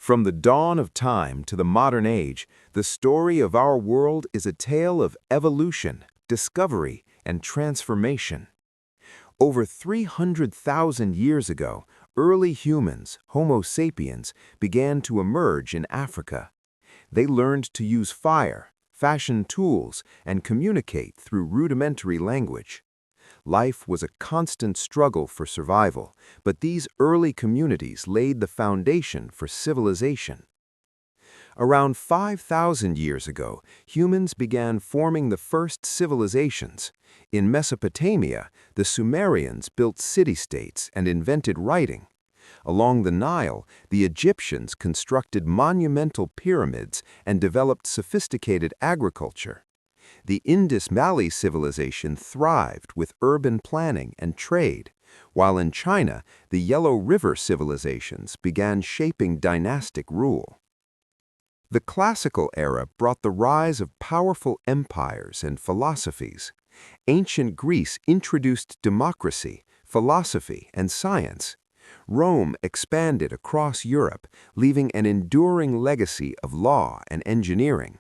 From the dawn of time to the modern age, the story of our world is a tale of evolution, discovery, and transformation. Over 300,000 years ago, early humans, Homo sapiens, began to emerge in Africa. They learned to use fire, fashion tools, and communicate through rudimentary language. Life was a constant struggle for survival, but these early communities laid the foundation for civilization. Around 5,000 years ago, humans began forming the first civilizations. In Mesopotamia, the Sumerians built city-states and invented writing. Along the Nile, the Egyptians constructed monumental pyramids and developed sophisticated agriculture. The Indus Valley civilization thrived with urban planning and trade, while in China, the Yellow River civilizations began shaping dynastic rule. The classical era brought the rise of powerful empires and philosophies. Ancient Greece introduced democracy, philosophy, and science. Rome expanded across Europe, leaving an enduring legacy of law and engineering.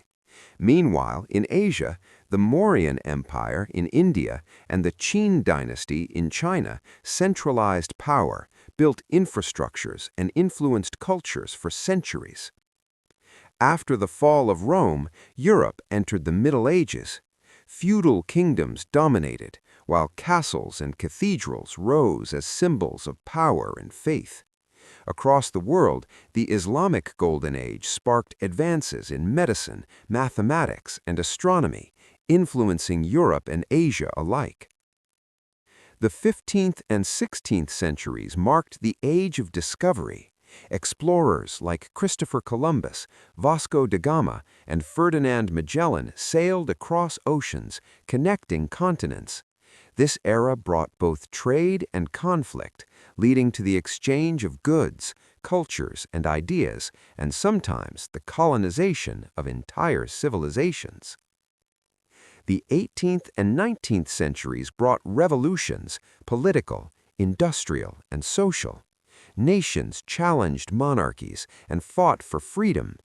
Meanwhile, in Asia, the Mauryan Empire in India and the Qin dynasty in China centralized power, built infrastructures, and influenced cultures for centuries. After the fall of Rome, Europe entered the Middle Ages. Feudal kingdoms dominated, while castles and cathedrals rose as symbols of power and faith. Across the world, the Islamic Golden Age sparked advances in medicine, mathematics, and astronomy, influencing Europe and Asia alike. The 15th and 16th centuries marked the Age of Discovery. Explorers like Christopher Columbus, Vasco da Gama, and Ferdinand Magellan sailed across oceans, connecting continents. This era brought both trade and conflict, leading to the exchange of goods, cultures, and ideas, and sometimes the colonization of entire civilizations. The 18th and 19th centuries brought revolutions, political, industrial, and social. Nations challenged monarchies and fought for freedom.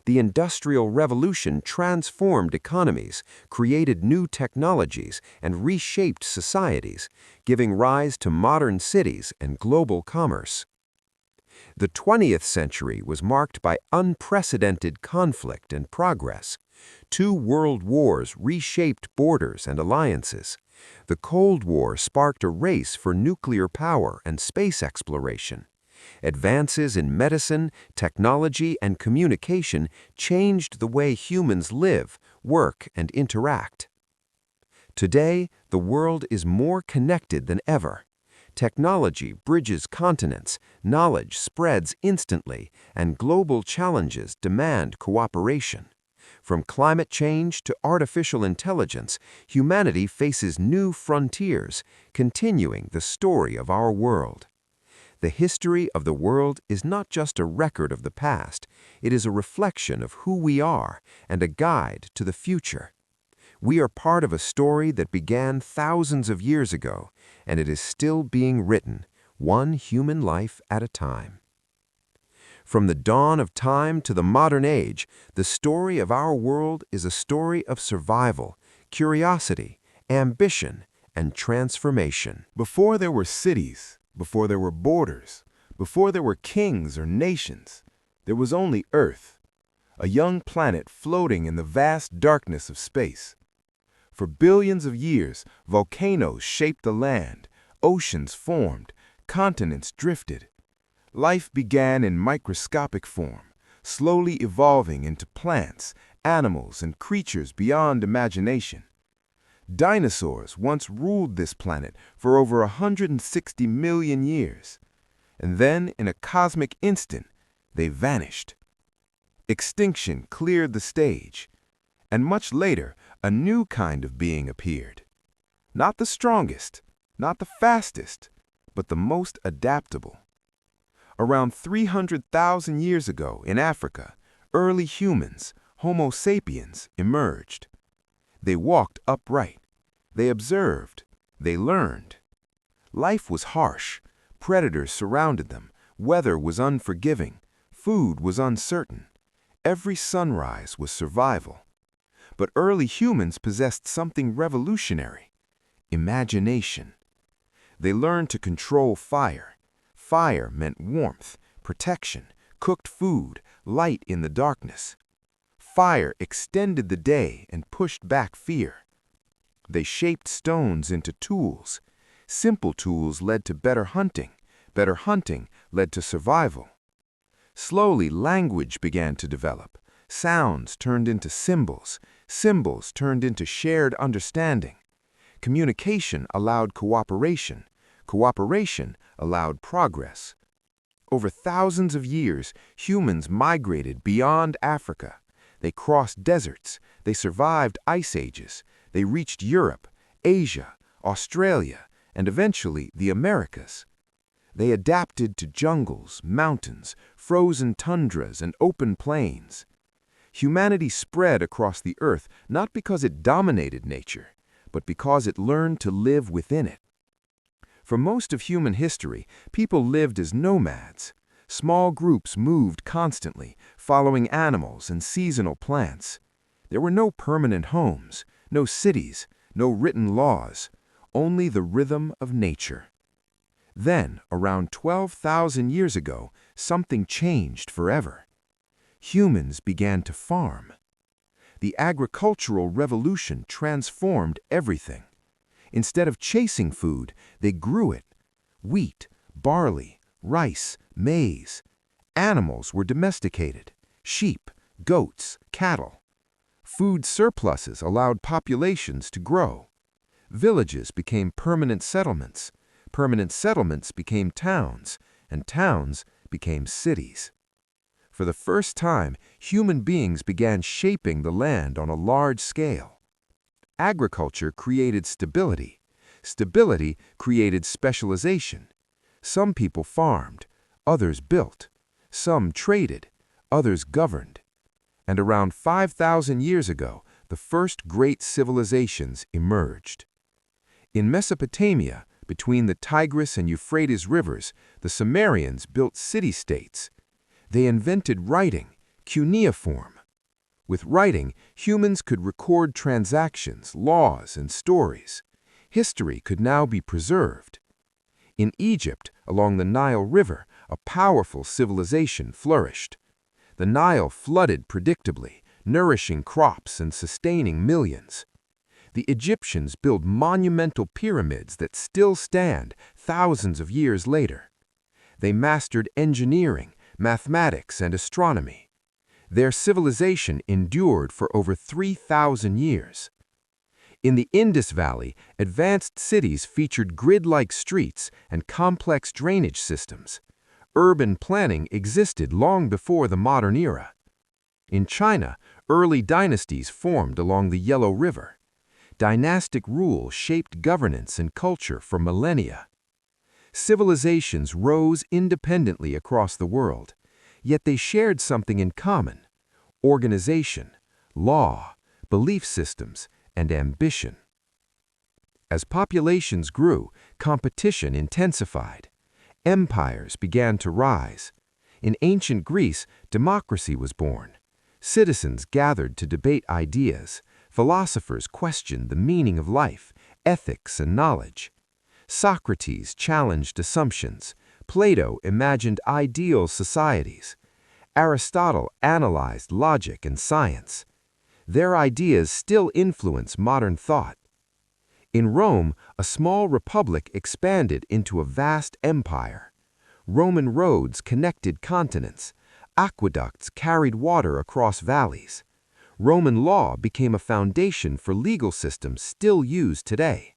The Industrial Revolution transformed economies, created new technologies, and reshaped societies, giving rise to modern cities and global commerce. The 20th century was marked by unprecedented conflict and progress. 2 world wars reshaped borders and alliances. The Cold War sparked a race for nuclear power and space exploration. Advances in medicine, technology, and communication changed the way humans live, work, and interact. Today, the world is more connected than ever. Technology bridges continents, knowledge spreads instantly, and global challenges demand cooperation. From climate change to artificial intelligence, humanity faces new frontiers, continuing the story of our world. The history of the world is not just a record of the past, it is a reflection of who we are and a guide to the future. We are part of a story that began thousands of years ago, and it is still being written, one human life at a time. From the dawn of time to the modern age, the story of our world is a story of survival, curiosity, ambition, and transformation. Before there were cities, before there were borders, before there were kings or nations, there was only Earth, a young planet floating in the vast darkness of space. For billions of years, volcanoes shaped the land, oceans formed, continents drifted. Life began in microscopic form, slowly evolving into plants, animals, and creatures beyond imagination. Dinosaurs once ruled this planet for over 160 million years, and then, in a cosmic instant, they vanished. Extinction cleared the stage, and much later, a new kind of being appeared. Not the strongest, not the fastest, but the most adaptable. Around 300,000 years ago in Africa, early humans, Homo sapiens, emerged. They walked upright. They observed. They learned. Life was harsh. Predators surrounded them. Weather was unforgiving. Food was uncertain. Every sunrise was survival. But early humans possessed something revolutionary: imagination. They learned to control fire. Fire meant warmth, protection, cooked food, light in the darkness. Fire extended the day and pushed back fear. They shaped stones into tools. Simple tools led to better hunting. Better hunting led to survival. Slowly, language began to develop. Sounds turned into symbols. Symbols turned into shared understanding. Communication allowed cooperation. Cooperation allowed progress. Over thousands of years, humans migrated beyond Africa. They crossed deserts. They survived ice ages. They reached Europe, Asia, Australia, and eventually the Americas. They adapted to jungles, mountains, frozen tundras, and open plains. Humanity spread across the earth not because it dominated nature, but because it learned to live within it. For most of human history, people lived as nomads. Small groups moved constantly, following animals and seasonal plants. There were no permanent homes, no cities, no written laws, only the rhythm of nature. Then, around 12,000 years ago, something changed forever. Humans began to farm. The agricultural revolution transformed everything. Instead of chasing food, they grew it. Wheat, barley, rice, maize. Animals were domesticated: sheep, goats, cattle. Food surpluses allowed populations to grow. Villages became permanent settlements. Permanent settlements became towns, and towns became cities. For the first time, human beings began shaping the land on a large scale. Agriculture created stability. Stability created specialization. Some people farmed, others built. Some traded, others governed. And around 5,000 years ago, the first great civilizations emerged. In Mesopotamia, between the Tigris and Euphrates rivers, the Sumerians built city-states. They invented writing, cuneiform. With writing, humans could record transactions, laws, and stories. History could now be preserved. In Egypt, along the Nile River, a powerful civilization flourished. The Nile flooded predictably, nourishing crops and sustaining millions. The Egyptians built monumental pyramids that still stand thousands of years later. They mastered engineering, mathematics, and astronomy. Their civilization endured for over 3,000 years. In the Indus Valley, advanced cities featured grid-like streets and complex drainage systems. Urban planning existed long before the modern era. In China, early dynasties formed along the Yellow River. Dynastic rule shaped governance and culture for millennia. Civilizations rose independently across the world, yet they shared something in common: organization, law, belief systems, and ambition. As populations grew, competition intensified. Empires began to rise. In ancient Greece, democracy was born. Citizens gathered to debate ideas. Philosophers questioned the meaning of life, ethics, and knowledge. Socrates challenged assumptions. Plato imagined ideal societies. Aristotle analyzed logic and science. Their ideas still influence modern thought. In Rome, a small republic expanded into a vast empire. Roman roads connected continents. Aqueducts carried water across valleys. Roman law became a foundation for legal systems still used today.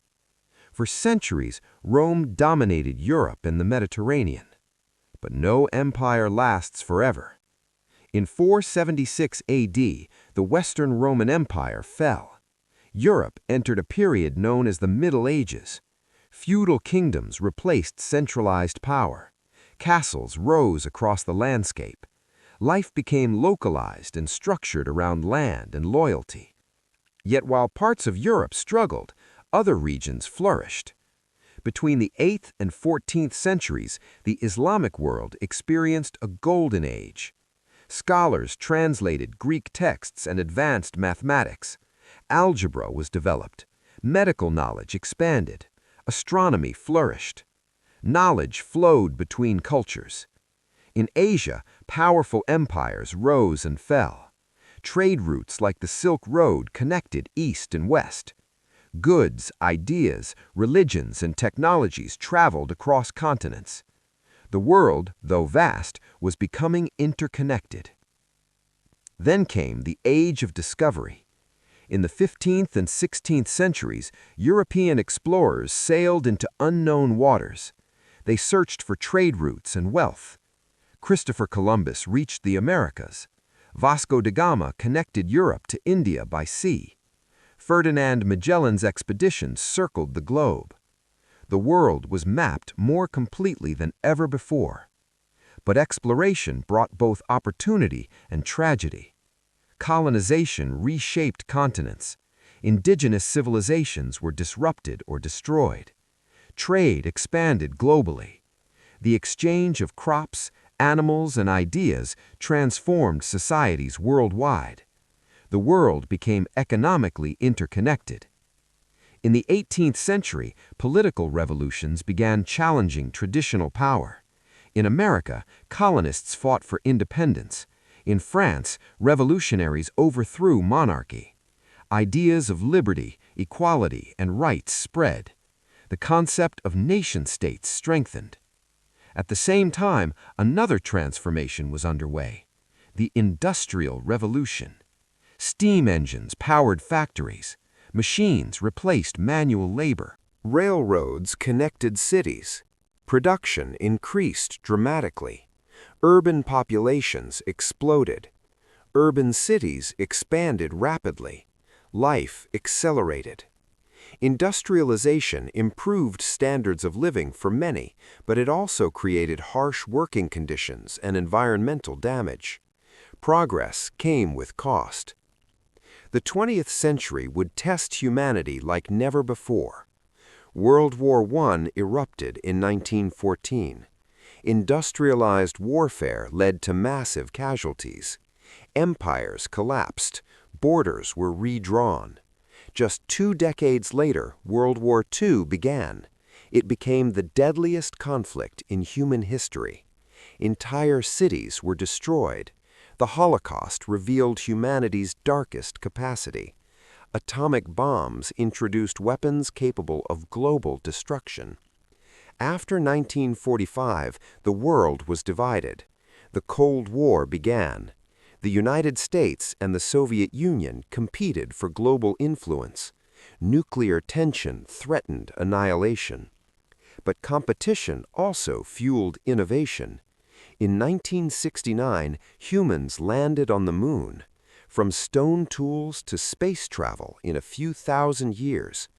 For centuries, Rome dominated Europe and the Mediterranean. But no empire lasts forever. In 476 AD, the Western Roman Empire fell. Europe entered a period known as the Middle Ages. Feudal kingdoms replaced centralized power. Castles rose across the landscape. Life became localized and structured around land and loyalty. Yet while parts of Europe struggled, other regions flourished. Between the 8th and 14th centuries, the Islamic world experienced a golden age. Scholars translated Greek texts and advanced mathematics. Algebra was developed. Medical knowledge expanded. Astronomy flourished. Knowledge flowed between cultures. In Asia, powerful empires rose and fell. Trade routes like the Silk Road connected East and West. Goods, ideas, religions, and technologies traveled across continents. The world, though vast, was becoming interconnected. Then came the Age of Discovery. In the 15th and 16th centuries, European explorers sailed into unknown waters. They searched for trade routes and wealth. Christopher Columbus reached the Americas. Vasco da Gama connected Europe to India by sea. Ferdinand Magellan's expeditions circled the globe. The world was mapped more completely than ever before. But exploration brought both opportunity and tragedy. Colonization reshaped continents. Indigenous civilizations were disrupted or destroyed. Trade expanded globally. The exchange of crops, animals, and ideas transformed societies worldwide. The world became economically interconnected. In the 18th century, political revolutions began challenging traditional power. In America, colonists fought for independence. In France, revolutionaries overthrew monarchy. Ideas of liberty, equality, and rights spread. The concept of nation-states strengthened. At the same time, another transformation was underway: the Industrial Revolution. Steam engines powered factories. Machines replaced manual labor. Railroads connected cities. Production increased dramatically. Urban populations exploded. Urban cities expanded rapidly. Life accelerated. Industrialization improved standards of living for many, but it also created harsh working conditions and environmental damage. Progress came with cost. The 20th century would test humanity like never before. World War I erupted in 1914. Industrialized warfare led to massive casualties. Empires collapsed. Borders were redrawn. Just 2 decades later, World War II began. It became the deadliest conflict in human history. Entire cities were destroyed. The Holocaust revealed humanity's darkest capacity. Atomic bombs introduced weapons capable of global destruction. After 1945, the world was divided. The Cold War began. The United States and the Soviet Union competed for global influence. Nuclear tension threatened annihilation. But competition also fueled innovation. In 1969, humans landed on the moon. From stone tools to space travel in a few thousand years.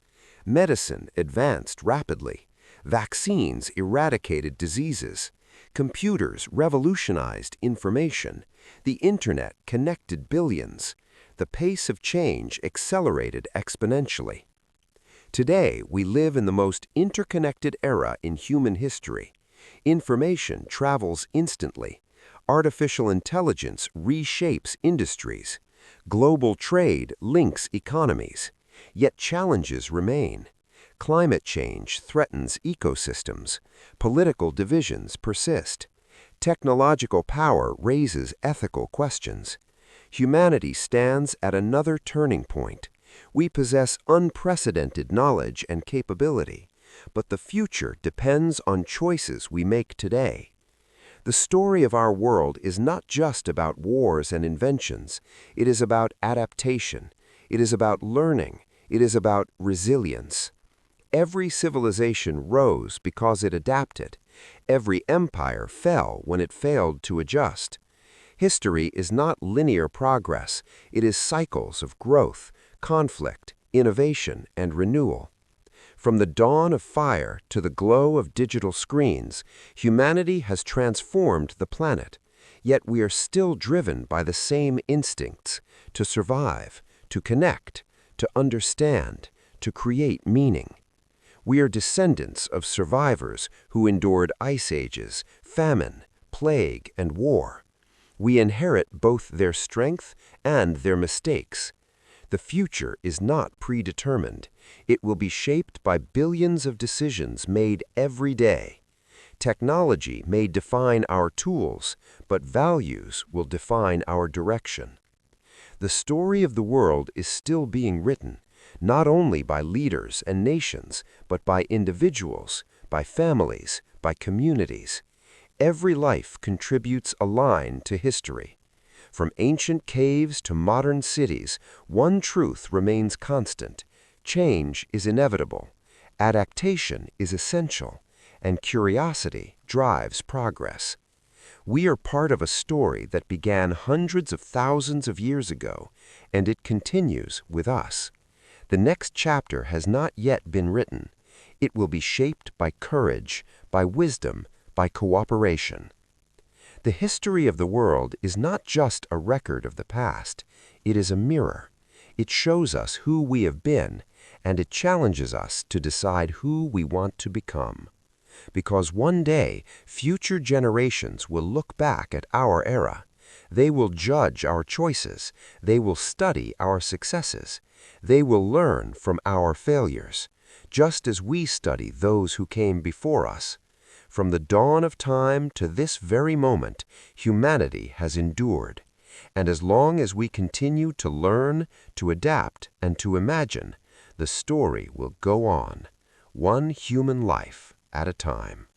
Medicine advanced rapidly. Vaccines eradicated diseases. Computers revolutionized information. The Internet connected billions. The pace of change accelerated exponentially. Today, we live in the most interconnected era in human history. Information travels instantly. Artificial intelligence reshapes industries. Global trade links economies. Yet challenges remain. Climate change threatens ecosystems. Political divisions persist. Technological power raises ethical questions. Humanity stands at another turning point. We possess unprecedented knowledge and capability, but the future depends on choices we make today. The story of our world is not just about wars and inventions. It is about adaptation. It is about learning. It is about resilience. Every civilization rose because it adapted. Every empire fell when it failed to adjust. History is not linear progress. It is cycles of growth, conflict, innovation, and renewal. From the dawn of fire to the glow of digital screens, humanity has transformed the planet. Yet we are still driven by the same instincts: to survive, to connect, to understand, to create meaning. We are descendants of survivors who endured ice ages, famine, plague, and war. We inherit both their strength and their mistakes. The future is not predetermined. It will be shaped by billions of decisions made every day. Technology may define our tools, but values will define our direction. The story of the world is still being written, not only by leaders and nations, but by individuals, by families, by communities. Every life contributes a line to history. From ancient caves to modern cities, one truth remains constant. Change is inevitable. Adaptation is essential. And curiosity drives progress. We are part of a story that began hundreds of thousands of years ago, and it continues with us. The next chapter has not yet been written. It will be shaped by courage, by wisdom, by cooperation. The history of the world is not just a record of the past. It is a mirror. It shows us who we have been, and it challenges us to decide who we want to become. Because one day, future generations will look back at our era. They will judge our choices. They will study our successes. They will learn from our failures, just as we study those who came before us. From the dawn of time to this very moment, humanity has endured. And as long as we continue to learn, to adapt, and to imagine, the story will go on, one human life at a time.